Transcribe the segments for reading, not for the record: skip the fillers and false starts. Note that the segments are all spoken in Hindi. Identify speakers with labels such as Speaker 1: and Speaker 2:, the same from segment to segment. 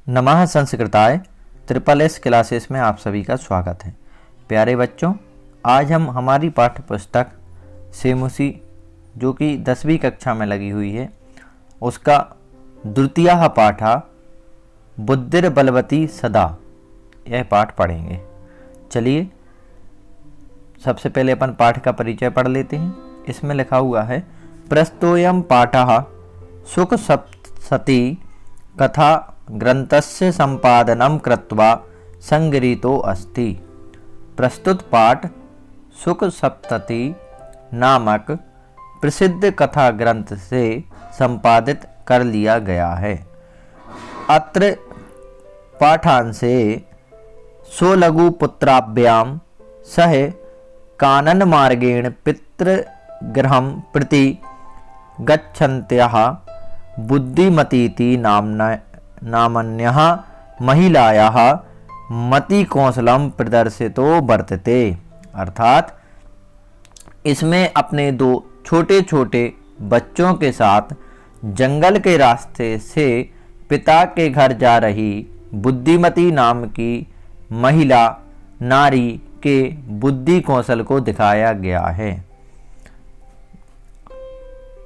Speaker 1: नमः संस्कृताय ट्रिपल एस क्लासेस में आप सभी का स्वागत है। प्यारे बच्चों, आज हम हमारी पाठ्य पुस्तक सेमुसी जो कि 10वीं कक्षा में लगी हुई है उसका द्वितीयः पाठ बुद्धिर्बलवती सदा यह पाठ पढ़ेंगे। चलिए सबसे पहले अपन पाठ का परिचय पढ़ लेते हैं। इसमें लिखा हुआ है प्रस्तोयम पाठः सुख सप्तति कथा ग्रंथस्य संपादनं कृत्वा संगृहीतो अस्ति। प्रस्तुत पाठ सुख सप्तति नामक प्रसिद्ध कथा ग्रंथ से संपादित कर लिया गया है। अत्र पाठांशे सोलघु पुत्राभ्यां सह कानन मार्गेण पितृगृहं प्रति गच्छन्त्याः बुद्धिमतीति नामन्यः महिलायाः मतिकौशलं प्रदर्शितो वर्तते। अर्थात इसमें अपने दो छोटे छोटे बच्चों के साथ जंगल के रास्ते से पिता के घर जा रही बुद्धिमती नाम की महिला नारी के बुद्धि कौशल को दिखाया गया है।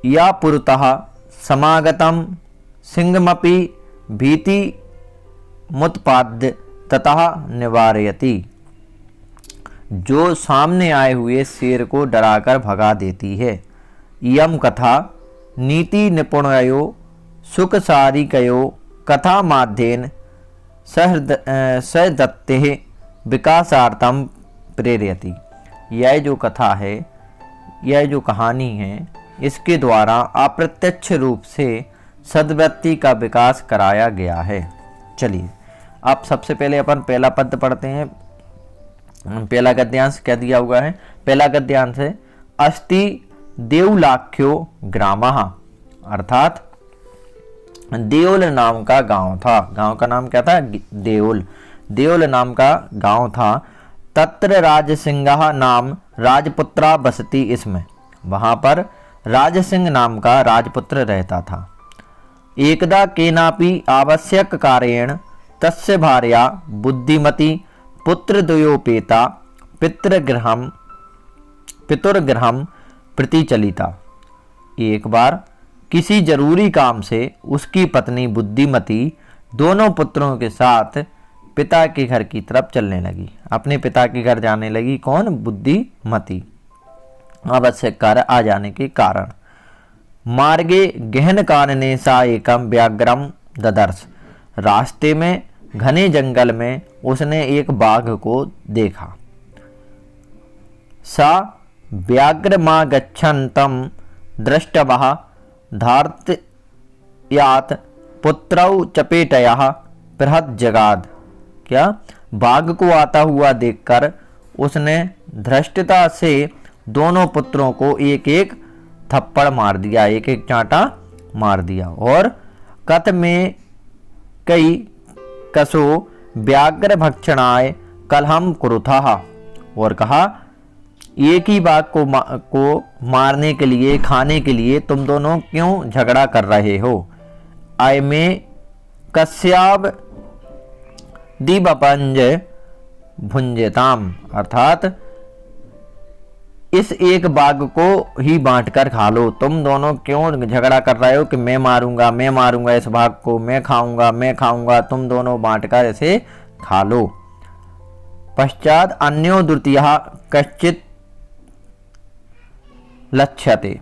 Speaker 1: या पुरतः समागतम सिंहमपि भीति मुत्पाद्य ततः निवारयति। जो सामने आए हुए शेर को डराकर भगा देती है। यम कथा नीति निपुणयो सुखसारिकयो कथा माध्येन सदत्ते विकासार्थम प्रेरयति। यह जो कथा है, यह जो कहानी है, इसके द्वारा अप्रत्यक्ष रूप से सद्वृत्ति का विकास कराया गया है। चलिए अब सबसे पहले अपन पहला पद पढ़ते हैं। पहला गद्यांश क्या दिया हुआ है? पहला गद्यांश है अस्ति देवलाख्यो ग्रामः। अर्थात देवल नाम का गांव था। गांव का नाम क्या था? देवल। देवल नाम का गांव था। तत्र राजसिंह नाम राजपुत्रा बसती। इसमें वहां पर राजसिंह नाम का राजपुत्र रहता था। एकदा केनापि आवश्यक कारेण तस्य भार्या बुद्धिमती पुत्रद्वयोपेता पितुर्गृहं प्रति चलिता। एक बार किसी जरूरी काम से उसकी पत्नी बुद्धिमती दोनों पुत्रों के साथ पिता के घर की तरफ चलने लगी। अपने पिता के घर जाने लगी। कौन? बुद्धिमती। आवश्यक कार्य आ जाने के कारण। मार्गे गहन कानने सा एकम व्याघ्रम ददर्श। रास्ते में घने जंगल में उसने एक बाघ को देखा। सा व्याघ्रमागच्छन्तं दृष्टवः धार्तयात् पुत्रौ चपेटयः बृहत् जगाद। क्या? बाघ को आता हुआ देखकर उसने धृष्टता से दोनों पुत्रों को एक एक थप्पड़ मार दिया, एक एक चांटा मार दिया। और कथ में कई कसो व्याघ्र भक्षणाय कलहम कुरुथः। और कहा एक ही बाघ को मारने के लिए, खाने के लिए तुम दोनों क्यों झगड़ा कर रहे हो? आय में कस्याब दीपपंज भुंजताम। अर्थात इस एक बाघ को ही बांटकर खा लो। तुम दोनों क्यों झगड़ा कर रहे हो कि मैं मारूंगा इस बाघ को, मैं खाऊंगा। तुम दोनों बांटकर इसे खा लो। पश्चात अन्यो द्वितीयः कश्चित लक्ष्यते।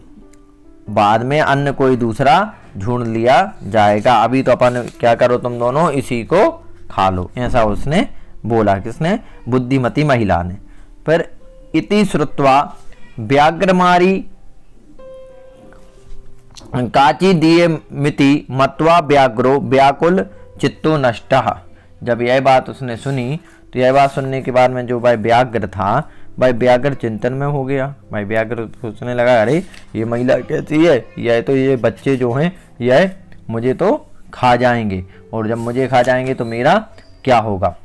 Speaker 1: बाद में अन्य कोई दूसरा ढूंढ लिया जाएगा। अभी तो अपन क्या करो, तुम दोनों इसी को खा लो। ऐसा उसने बोला। किसने? बुद्धिमती महिला ने। पर इति श्रुत्वा व्याघ्रमारी काची दिए मिति मत्वा व्याघ्रो व्याकुल चित्तो नष्टः। जब यह बात उसने सुनी तो यह बात सुनने के बाद में जो भाई व्याघ्र था, भाई व्याघ्र चिंतन में हो गया। भाई व्याघ्र सोचने लगा, अरे ये महिला कैसी है? यह तो ये बच्चे जो हैं यह मुझे तो खा जाएंगे, और जब मुझे खा जाएंगे तो मेरा क्या होगा?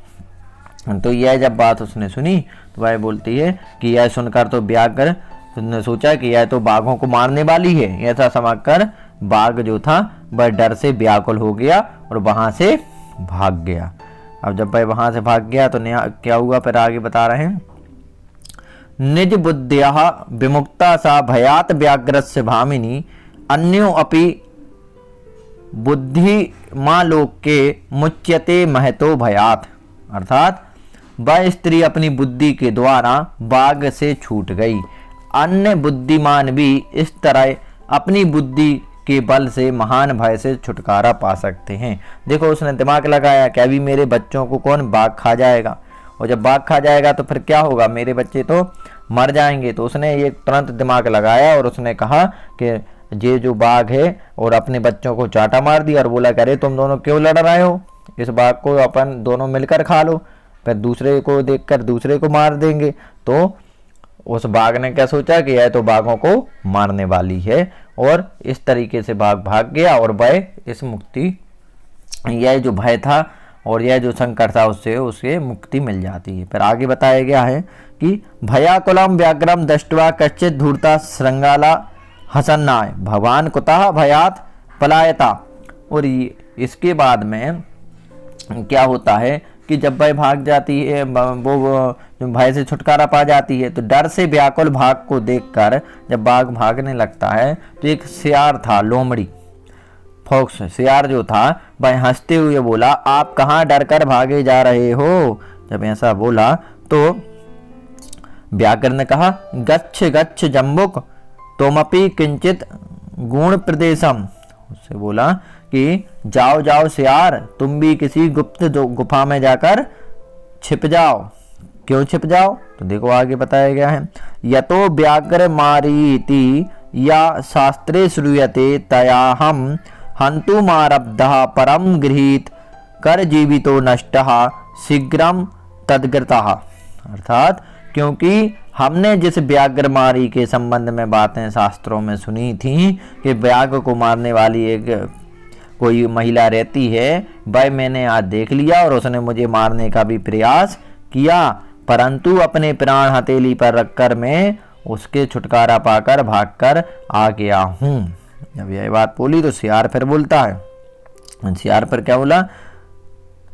Speaker 1: तो यह जब बात उसने सुनी तो वह बोलती है कि यह सुनकर तो व्याघ्र ने सोचा कि यह तो बाघों को मारने वाली है। ऐसा समझकर बाघ जो था वह डर से व्याकुल हो गया और वहां से भाग गया। अब जब भाई वहां से भाग गया तो क्या हुआ, फिर आगे बता रहे हैं। निज बुद्ध्या विमुक्ता सा भयात व्याघ्रस्य भामिनी अन्यो अपि बुद्धिमालोके मुच्यते महतो भयात। अर्थात वह स्त्री अपनी बुद्धि के द्वारा बाघ से छूट गई, अन्य बुद्धिमान भी इस तरह अपनी बुद्धि के बल से महान भय से छुटकारा पा सकते हैं। देखो उसने दिमाग लगाया कि अभी मेरे बच्चों को कौन बाघ खा जाएगा, और जब बाघ खा जाएगा तो फिर क्या होगा, मेरे बच्चे तो मर जाएंगे। तो उसने ये तुरंत दिमाग लगाया और उसने कहा कि ये जो बाघ है, और अपने बच्चों को चाटा मार दिया और बोला करे तुम दोनों क्यों लड़ रहे हो, इस बाघ को अपन दोनों मिलकर खा लो, फिर दूसरे को देखकर दूसरे को मार देंगे। तो उस बाघ ने क्या सोचा कि यह तो बाघों को मारने वाली है, और इस तरीके से बाघ भाग गया और वह इस मुक्ति, यह जो भय था और यह जो संकट था उससे मुक्ति मिल जाती है। फिर आगे बताया गया है कि भयाकुलम व्याघ्रम दृष्ट्वा कश्चित धूर्ता श्रृंगाला हसन्नाय भगवान कुतः भयात पलायता। और इसके बाद में क्या होता है कि जब वह भाग जाती है, वो भय से छुटकारा पा जाती है, तो डर से व्याकुल बाघ को देखकर जब बाघ भागने लगता है तो एक सियार था, लोमड़ी फॉक्स सियार जो था, वह हंसते हुए बोला आप कहाँ डर कर भागे जा रहे हो। जब ऐसा बोला तो व्याघ्र ने कहा गच्छ गच्छ जम्बुक तुमपि किंचित गुण प्रदेशम। उससे बोला कि जाओ जाओ सियार, तुम भी किसी गुप्त गुफा में जाकर छिप जाओ। क्यों छिप जाओ, तो देखो आगे बताया गया है। यतो व्याघ्र मारीति या शास्त्रे श्रूयते तयाहम हंतु मारब्धः परम गृहीत कर जीवितो नष्टः शीघ्रम तद्गतः। अर्थात क्योंकि हमने जिस व्याघ्र मारी के संबंध में बातें शास्त्रों में सुनी थी कि व्याघ्र को मारने वाली एक कोई महिला रहती है, वह मैंने आज देख लिया और उसने मुझे मारने का भी प्रयास किया, परंतु अपने प्राण हथेली पर रखकर मैं उसके छुटकारा पाकर भागकर आ गया हूँ। जब यह बात बोली तो सियार फिर बोलता है, सियार पर क्या बोला,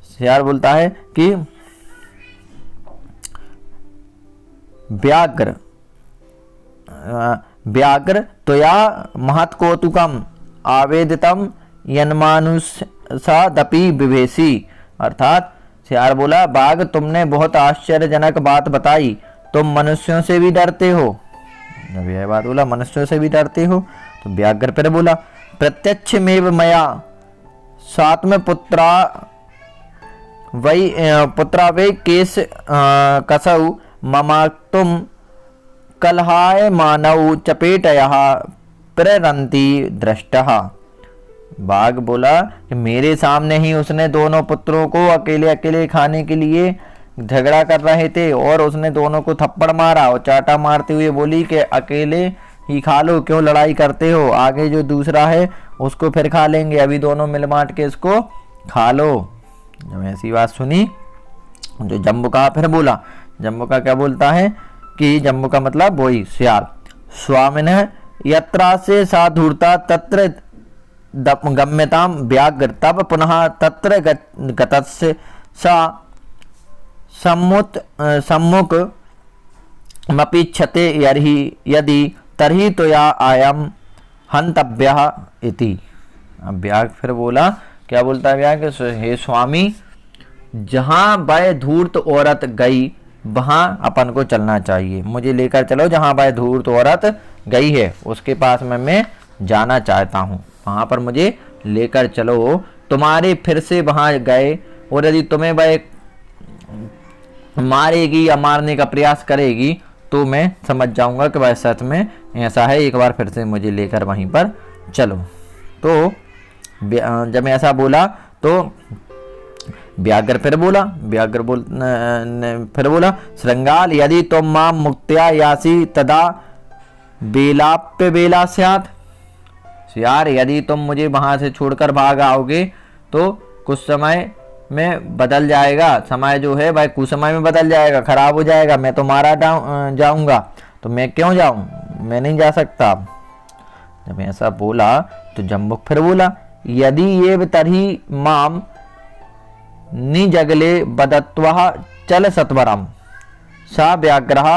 Speaker 1: सियार बोलता है कि व्याघ्र त्वया महत् कौतुकम आवेदितम यन्मानुषादपि विभेषी। अर्थात सियार बोला बाघ तुमने बहुत आश्चर्यजनक बात बताई, तुम मनुष्यों से भी डरते हो। जब यह बात बोला मनुष्यों से भी डरते हो, तो व्याघ्र फिर बोला प्रत्यक्षमेव मया सात्म पुत्रा वै केश कसौ ममाक्तुम कलहाय मानव चपेटयः प्ररन्ति दृष्टः। बाघ बोला कि मेरे सामने ही उसने दोनों पुत्रों को अकेले अकेले खाने के लिए झगड़ा कर रहे थे, और उसने दोनों को थप्पड़ मारा और चाटा मारते हुए बोली कि अकेले ही खा लो, क्यों लड़ाई करते हो, आगे जो दूसरा है उसको फिर खा लेंगे, अभी दोनों मिल बांट के इसको खा लो। जब ऐसी बात सुनी जो जम्बू का फिर बोला, जम्बू का क्या बोलता है कि जम्बू का मतलब वही सियार, स्वामिनः यत्रा से साधुरता तत्र गम्यताम व्याघ्र तब पुनः तत्र गतस्य सा सम्मुख मपीच्छते यदि तर्हि त्वया आयम हंतव्यः इति। अब व्याघ्र फिर बोला, क्या बोलता है व्याघ्र, हे स्वामी जहाँ वह धूर्त औरत गई वहाँ अपन को चलना चाहिए, मुझे लेकर चलो जहाँ वह धूर्त औरत गई है उसके पास में मैं जाना चाहता हूँ, वहाँ पर मुझे लेकर चलो। तुम्हारे फिर से वहाँ गए और यदि तुम्हें वह मारेगी या मारने का प्रयास करेगी तो मैं समझ जाऊंगा कि वह सच में ऐसा है, एक बार फिर से मुझे लेकर वहीं पर चलो। तो जब ऐसा बोला तो व्याघ्र फिर बोला श्रृंगाल यदि तुम माम मुक्त्या यासी तदा बेलाप्य बेला स्यात्। यार यदि तुम मुझे वहां से छोड़कर भाग आओगे तो कुछ समय में बदल जाएगा, समय जो है वह कुछ समय में बदल जाएगा, खराब हो जाएगा, मैं तो मारा जाऊंगा, तो मैं क्यों जाऊं, मैं नहीं जा सकता। जब ऐसा बोला तो जम्बुक फिर बोला यदि ये तरही माम निजगले बदत्वः चल सत्वरम सा व्याघ्रः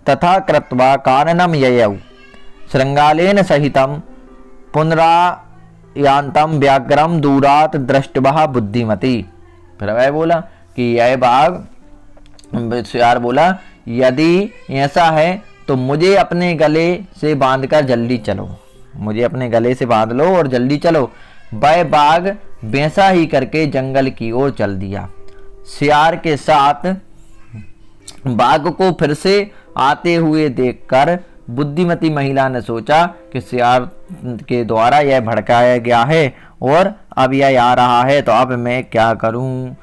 Speaker 1: तथा कृत्वा काननं ययौ श्रृंगालेन सहितं पुनरायान्तं व्याघ्रम दूरात् दृष्टवः बुद्धिमती। फिर वह बोला कि यह बाघ, शेर बोला यदि ऐसा है तो मुझे अपने गले से बांधकर जल्दी चलो, मुझे अपने गले से बांध लो और जल्दी चलो। वह बाघ वैसा ही करके जंगल की ओर चल दिया। शेर के साथ बाघ को फिर से आते हुए देखकर बुद्धिमती महिला ने सोचा कि शेर के द्वारा यह भड़काया गया है और अब यह आ रहा है, तो अब मैं क्या करूं।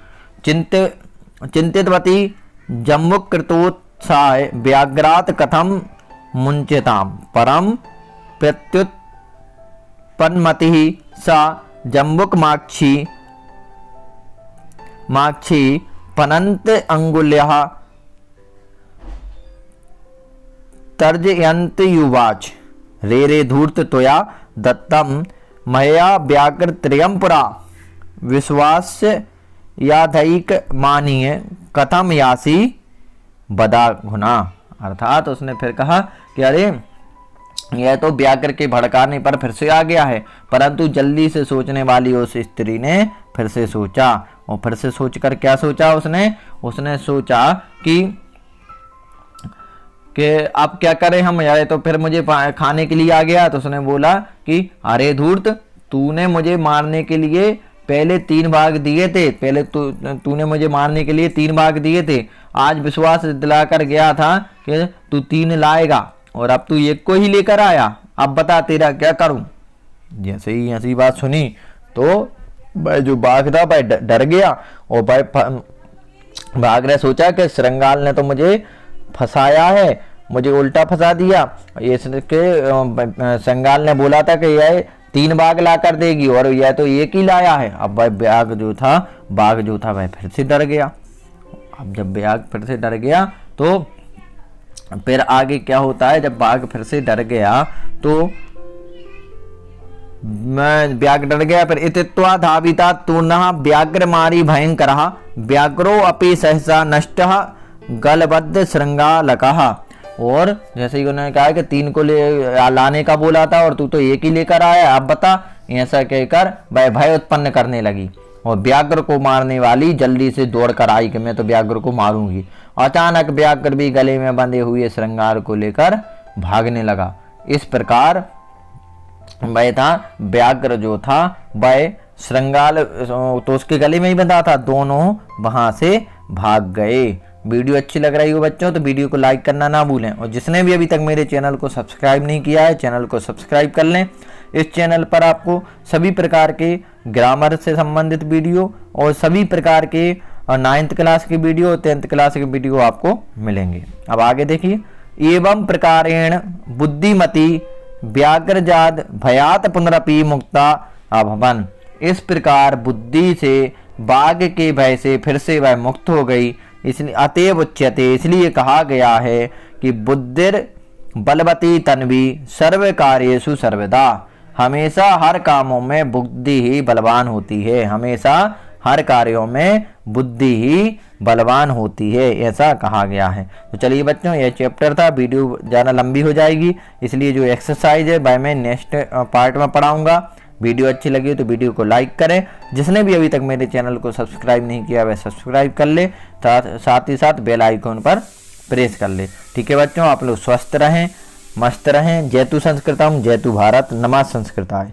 Speaker 1: चिंतितवती जम्मुकृतोत्साह व्याघ्रात कथम मुंचिताम परम प्रत्युत्पन्नमतिः सा जम्बुक माक्षी पनंत अंगुल्यः तर्जयन्त युवाच रे रे धूर्त त्वया दत्तम मया व्याघ्र त्रयं पुरा विश्वास्य याधैक मानीय कथम यासी बदा गुना। अर्थात उसने फिर कहा कि अरे यह तो व्याघ्र के भड़काने पर फिर से आ गया है, परंतु जल्दी से सोचने वाली उस स्त्री ने फिर से सोचा और फिर से सोचकर क्या सोचा उसने सोचा कि अब क्या करें हम, यार तो फिर मुझे खाने के लिए आ गया। तो उसने बोला कि अरे धूर्त, तूने मुझे मारने के लिए पहले 3 बाघ दिए थे, पहले तूने मुझे मारने के लिए 3 बाघ दिए थे, आज विश्वास दिलाकर गया था कि तू 3 लाएगा और अब तू 1 को ही लेकर आया, अब बता तेरा क्या करूं। जैसे ही ऐसी बात सुनी तो भाई जो बाघ था भाई डर गया और भाई बाघ ने सोचा कि श्रृंगाल ने तो मुझे फंसाया है, मुझे उल्टा फंसा दिया। इसके श्रृंगाल ने बोला था कि यह 3 बाघ ला कर देगी और यह तो 1 ही लाया है। अब भाई बाघ जो था वह फिर से डर गया। अब जब बाघ फिर से डर गया तो फिर आगे क्या होता है, जब बाघ फिर से डर गया तो बाघ डर गया। फिर इतित्वा धाविता तूर्णः व्याघ्र मारी भयंकरः व्याघ्रो अपि सहसा नष्टः गलबद्ध श्रृंगालकः। और जैसे ही उन्होंने कहा कि 3 को लाने का बोला था और तू तो 1 ही लेकर आया, अब बता। ऐसा कहकर वह भय उत्पन्न करने लगी और व्याघ्र को मारने वाली जल्दी से दौड़कर आई कि मैं तो व्याघ्र को मारूंगी। अचानक व्याघ्र भी गले में बंधे हुए श्रृंगार को लेकर भागने लगा। इस प्रकार वह था व्याघ्र जो था वह श्रृंगाल तो उसके गले में ही बंधा था, दोनों वहां से भाग गए। वीडियो अच्छी लग रही हो बच्चों तो वीडियो को लाइक करना ना भूलें और जिसने भी अभी तक मेरे चैनल को सब्सक्राइब नहीं किया है चैनल को सब्सक्राइब कर लें। इस चैनल पर आपको सभी प्रकार के ग्रामर से संबंधित वीडियो और सभी प्रकार के 9th क्लास की वीडियो 10th क्लास की वीडियो आपको मिलेंगे। अब आगे देखिए, एवं प्रकारेण बुद्धिमती व्याघ्रजाद भयात पुनरपि मुक्ता अभवन। इस प्रकार बुद्धि से बाघ के भय से फिर से वह मुक्त हो गई। इसलिए अतएव उच्यते, इसलिए कहा गया है कि बुद्धिर बलवती तन्वी सर्व कार्येषु सर्वदा। हमेशा हर कामों में बुद्धि ही बलवान होती है, हमेशा हर कार्यों में बुद्धि ही बलवान होती है, ऐसा कहा गया है। तो चलिए बच्चों, यह चैप्टर था, वीडियो ज़्यादा लंबी हो जाएगी इसलिए जो एक्सरसाइज है वह मैं नेक्स्ट पार्ट में पढ़ाऊंगा। वीडियो अच्छी लगी हो तो वीडियो को लाइक करें। जिसने भी अभी तक मेरे चैनल को सब्सक्राइब नहीं किया वह सब्सक्राइब कर ले, साथ ही साथ बेल आइकॉन पर प्रेस कर ले। ठीक है बच्चों, आप लोग स्वस्थ रहें, मस्त रहें। जयतु संस्कृतम, जयतु भारत, नमः संस्कृताय।